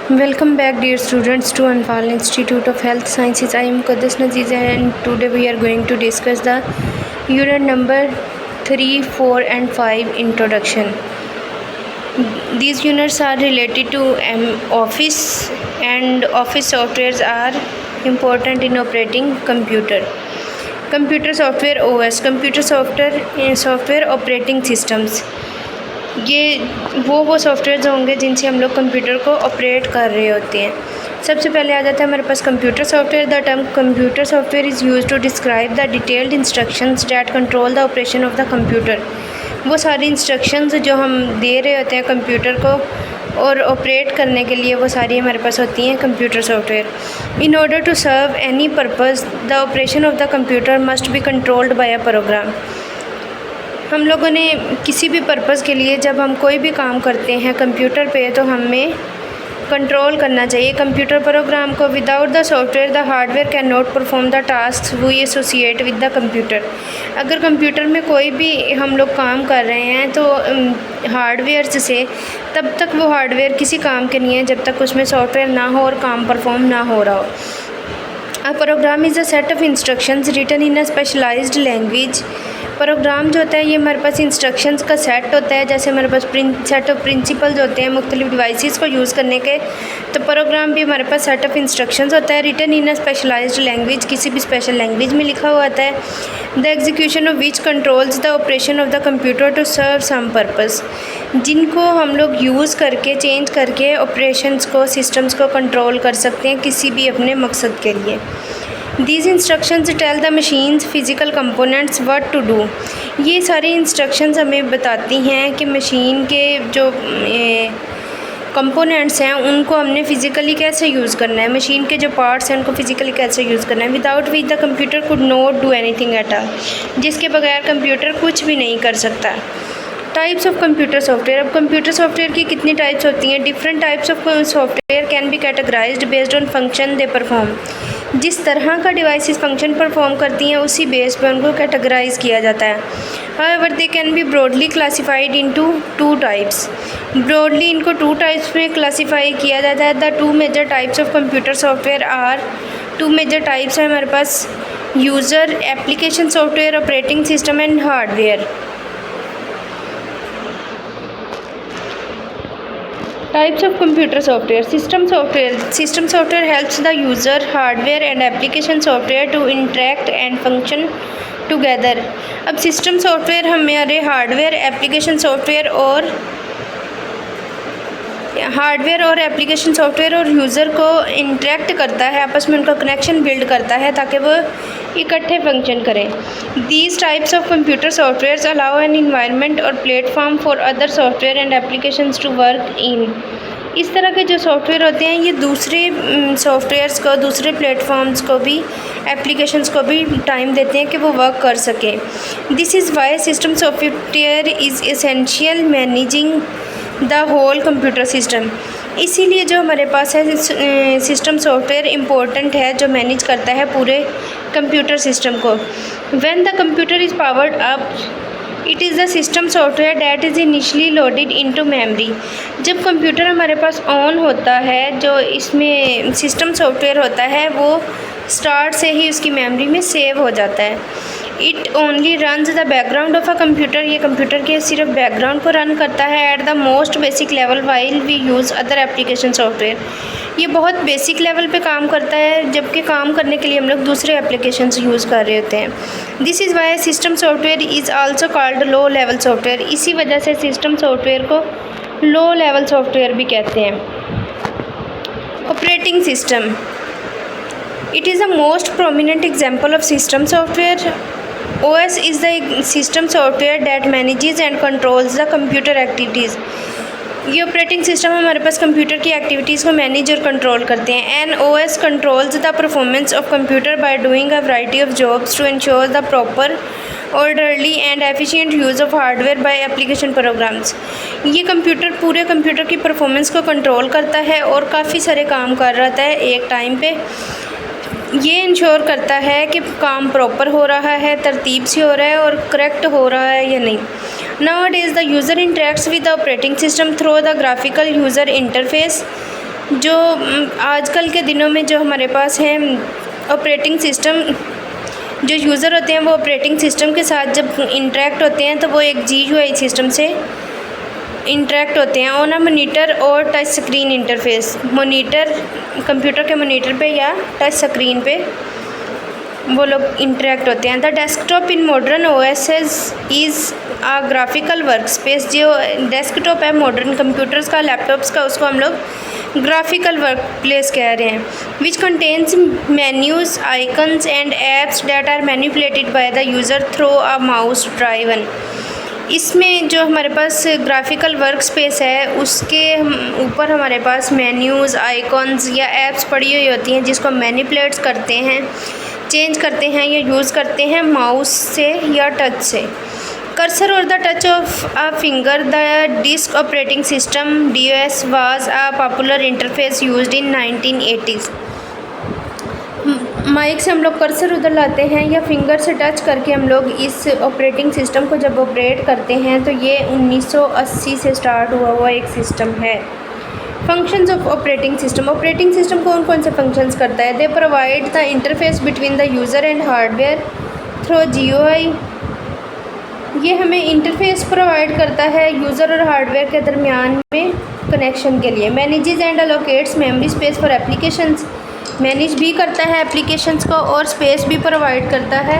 Welcome back, dear students, to Anfal Institute of Health Sciences. I am Qadas Naziza, and today we are going to discuss the unit number 3, 4, and 5 introduction. These units are related to Office, and Office softwares are important in operating computer software OS, computer software operating systems. ये वो software होंगे जिनसे हम लोग computer को operate कर रहे होते हैं। सबसे पहले आ जाता है हमारे पास computer software. The term computer software is used to describe the detailed instructions that control the operation of the computer. वो सारी इंस्ट्रक्शंस जो हम दे रहे होते हैं कंप्यूटर को और ऑपरेट करने के लिए, वो सारी हमारे पास होती हैं computer software. In order to serve any purpose the operation of the computer must be controlled by a program. हम लोगों ने किसी भी पर्पज़ के लिए जब हम कोई भी काम करते हैं कंप्यूटर पे, तो हमें कंट्रोल करना चाहिए कंप्यूटर प्रोग्राम को। Without the software the hardware can not perform the task we associate with the computer. अगर कंप्यूटर में कोई भी हम लोग काम कर रहे हैं तो हार्डवेयर से, तब तक वो हार्डवेयर किसी काम के नहीं है जब तक उसमें सॉफ्टवेयर ना हो और काम परफॉर्म ना हो रहा हो। A program is a set of instructions written in a specialised language. Program जो होता है ये हमारे पास इंस्ट्रक्शंस का सेट होता है। जैसे हमारे पास सेट ऑफ प्रिंसिपल्स होते हैं मुख्तलिफ डिवाइसेस को यूज़ करने के, तो प्रोग्राम भी हमारे पास सेट ऑफ इंस्ट्रक्शंस होता है। Written in a specialised language, किसी भी स्पेशल लैंग्वेज में लिखा हुआ होता है। The execution of which controls the operation of the computer to serve some purpose, जिनको हम लोग यूज़ करके चेंज करके ऑपरेशंस को, सिस्टम्स को कंट्रोल कर सकते हैं किसी भी अपने मकसद के लिए। These instructions tell the machines physical components what to do। ये सारी इंस्ट्रक्शंस हमें बताती हैं कि मशीन के जो कंपोनेंट्स हैं उनको हमने फ़िज़िकली कैसे यूज़ करना है, मशीन के जो पार्ट्स हैं उनको फ़िज़िकली कैसे यूज़ करना है। Without which the computer could not do anything at all, जिसके बगैर कंप्यूटर कुछ भी नहीं कर सकता। Types of computer software. अब कंप्यूटर सॉफ्टवेयर की कितनी टाइप्स होती हैं? Different types of software can be categorised based on function they perform. जिस तरह का डिवाइसेस फंक्शन परफॉर्म करती हैं उसी बेस पर उनको कैटेगराइज किया जाता है। However they can be broadly classified into two types. Broadly इनको टू टाइप्स में क्लासीफाई किया जाता है। The two major types of computer software are, two major types है हमारे पास user application software, operating system and hardware. Types of computer software. System software helps the user, hardware and application software to interact and function together। अब system software हमारे hardware, application software और application software और user को interact करता है, आपस में उनका कनेक्शन बिल्ड करता है ताकि वो इकट्ठे फंक्शन करें। These types of computer software allow an environment और platform for other software and applications to work in. इस तरह के जो सॉफ्टवेयर होते हैं ये दूसरे सॉफ्टवेयर्स को, दूसरे प्लेटफॉर्म्स को भी, एप्लीकेशंस को भी टाइम देते हैं कि वो वर्क कर सकें। This is why system software is essential managing the whole computer system. इसीलिए जो हमारे पास है सिस्टम सॉफ्टवेयर इम्पोर्टेंट है, जो मैनेज करता है पूरे कंप्यूटर सिस्टम को। When the computer is powered up it is the system software that is initially loaded into memory. जब कंप्यूटर हमारे पास ऑन होता है, जो इसमें सिस्टम सॉफ्टवेयर होता है वो स्टार्ट से ही उसकी मेमोरी में सेव हो जाता है। It only runs the background of a computer, ये कंप्यूटर के सिर्फ बैकग्राउंड को रन करता है at the most basic level while we use other application software. ये बहुत बेसिक लेवल पे काम करता है, जबकि काम करने के लिए हम लोग दूसरे एप्लीकेशंस यूज़ कर रहे होते हैं। This is why system software is also called low level software. इसी वजह से सिस्टम सॉफ्टवेयर को लो लेवल सॉफ्टवेयर भी कहते हैं। Operating system, it is the most prominent example of system software। OS is the system software that manages and controls the computer activities। ये operating system हमारे पास कंप्यूटर की activities को manage और control करते हैं। An OS controls the performance of computer by doing a variety of jobs to ensure the proper, orderly and efficient use of hardware by application programs. ये computer पूरे computer की performance को control करता है और काफ़ी सारे काम कर रहता है एक टाइम पे। ये इंश्योर करता है कि काम प्रॉपर हो रहा है, तरतीब से हो रहा है और करेक्ट हो रहा है या नहीं। Nowadays, the user interacts with the operating system through the graphical user interface जो आजकल के दिनों में जो हमारे पास है ऑपरेटिंग सिस्टम, जो यूज़र होते हैं वो ऑपरेटिंग सिस्टम के साथ जब इंटरेक्ट होते हैं तो वो एक GUI सिस्टम से इंटरेक्ट होते हैं ऑन अ मॉनिटर और touch screen interface. Monitor, computer के मॉनिटर पे या टच स्क्रीन पे वो लोग इंटरेक्ट होते हैं। The desktop in modern OSs is a graphical work space. जो डेस्कटॉप है मॉडर्न कंप्यूटर्स का, लैपटॉप्स का, उसको हम लोग ग्राफिकल वर्क प्लेस कह रहे हैं। Which contains menus, icons and apps that are manipulated by the user through a mouse driven. इसमें जो हमारे पास ग्राफिकल वर्क स्पेस है उसके ऊपर हमारे पास मेन्यूज़, आइकॉन्स या एप्स पड़ी हुई होती हैं जिसको मैनिपुलेट्स करते हैं, चेंज करते हैं या यूज़ करते हैं माउस से या टच से। कर्सर और the touch of a finger. The disk operating system DOS was a popular interface used in 1980s। माइक से हम लोग कर्सर उधर लाते हैं या फिंगर से टच करके हम लोग इस ऑपरेटिंग सिस्टम को जब ऑपरेट करते हैं तो ये 1980 से स्टार्ट हुआ एक सिस्टम है। Functions of operating system. Operating system कौन कौन से फंक्शंस करता है? They provide the interface between the user and hardware through GUI। ये हमें इंटरफेस प्रोवाइड करता है यूज़र और हार्डवेयर के दरमियान में कनेक्शन के लिए। Manages and allocates memory space for applications. Manage भी करता है एप्लीकेशंस को और स्पेस भी प्रोवाइड करता है।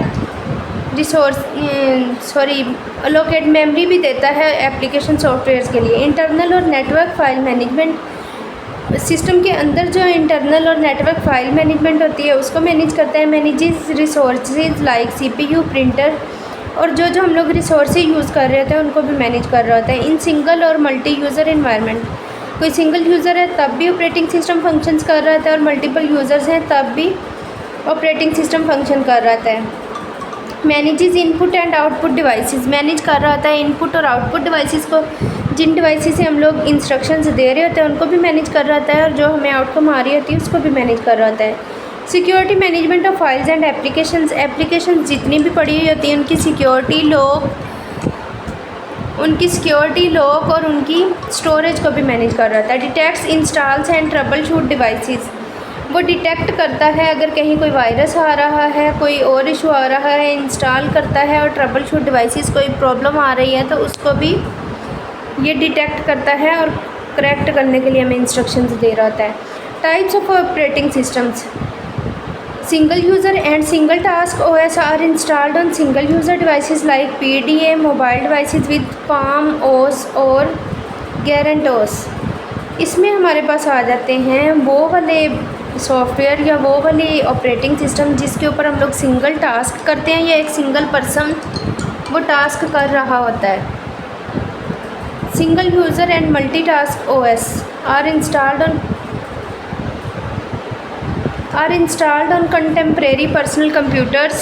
अलोकेट मेमोरी भी देता है एप्लीकेशन सॉफ्टवेयर के लिए। इंटरनल और नेटवर्क फाइल मैनेजमेंट। सिस्टम के अंदर जो इंटरनल और नेटवर्क फाइल मैनेजमेंट होती है उसको मैनेज करता है। Manages resources like CPU, printer और जो हम लोग रिसोर्सेज यूज़ कर रहे होते हैं उनको भी मैनेज कर रहा होता है। इन सिंगल और मल्टी यूज़र इन्वायरमेंट। कोई सिंगल यूज़र है तब भी ऑपरेटिंग सिस्टम फंक्शंस कर रहा था और मल्टीपल यूज़र्स हैं तब भी ऑपरेटिंग सिस्टम फंक्शन कर रहा था। Manages input and output devices. Manage कर रहा होता है इनपुट और आउटपुट डिवाइसेस को। जिन डिवाइसेस से हम लोग इंस्ट्रक्शंस दे रहे होते हैं उनको भी मैनेज कर रहा होता है और जो हमें आउटकम आ रही होती है उसको भी मैनेज कर रहा होता है। Security management of files and applications. Applications जितनी भी पड़ी हुई होती हैं उनकी सिक्योरिटी लॉक और उनकी स्टोरेज को भी मैनेज कर रहा था। Detects, installs and trouble shoot devices. वो डिटेक्ट करता है अगर कहीं कोई वायरस आ रहा है, कोई और इशू आ रहा है, इंस्टॉल करता है और ट्रबल शूट डिवाइसेस कोई प्रॉब्लम आ रही है तो उसको भी ये डिटेक्ट करता है और करेक्ट करने के लिए हमें इंस्ट्रक्शंस दे रहा होता है। Types of operating systems. Single user and single task OS are installed on single user devices like PDA, mobile devices with Palm OS और Gerontos। इसमें हमारे पास आ जाते हैं वो वाले सॉफ्टवेयर या वो वाली ऑपरेटिंग सिस्टम जिसके ऊपर हम लोग सिंगल टास्क करते हैं या एक सिंगल पर्सन वो टास्क कर रहा होता है। Single user and multi task OS are installed on contemporary personal computers।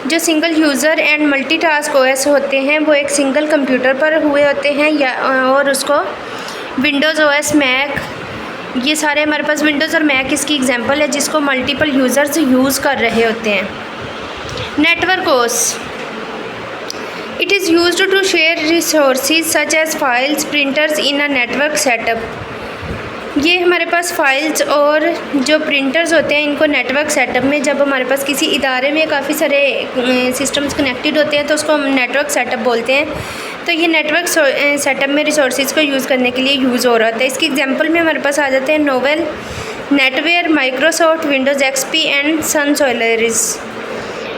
जो single user and multi task OS होते हैं वो एक सिंगल कंप्यूटर पर हुए होते हैं या और उसको विंडोज़ OS, मैक, ये सारे हमारे पास विंडोज़ और मैक इसकी एग्जांपल है जिसको मल्टीपल यूज़र्स यूज़ कर रहे होते हैं। Network OS। It is used to share resources such as files, printers in a network setup. ये हमारे पास फाइल्स और जो प्रिंटर्स होते हैं इनको नेटवर्क सेटअप में, जब हमारे पास किसी इदारे में काफ़ी सारे सिस्टम्स कनेक्टेड होते हैं तो उसको हम नेटवर्क सेटअप बोलते हैं। तो ये नेटवर्क सेटअप में रिसोर्सेज को यूज़ करने के लिए यूज़ हो रहा था। इसकी एग्जांपल में हमारे पास आ जाते हैं Novell, NetWare, Microsoft, Windows XP and Sun Solaris.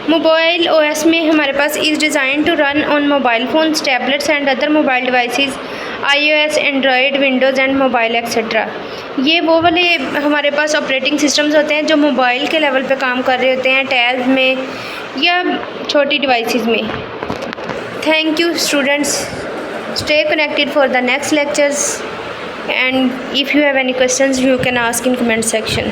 Mobile OS में हमारे पास is design to run on mobile phones, tablets and other mobile devices, iOS, Android, Windows and mobile etcetera. ये वो वाले हमारे पास ऑपरेटिंग सिस्टम्स होते हैं जो मोबाइल के लेवल पे काम कर रहे होते हैं, टैब में या छोटी डिवाइसेस में। Thank you students, stay connected for the next lectures and if you have any questions you can ask in comment section.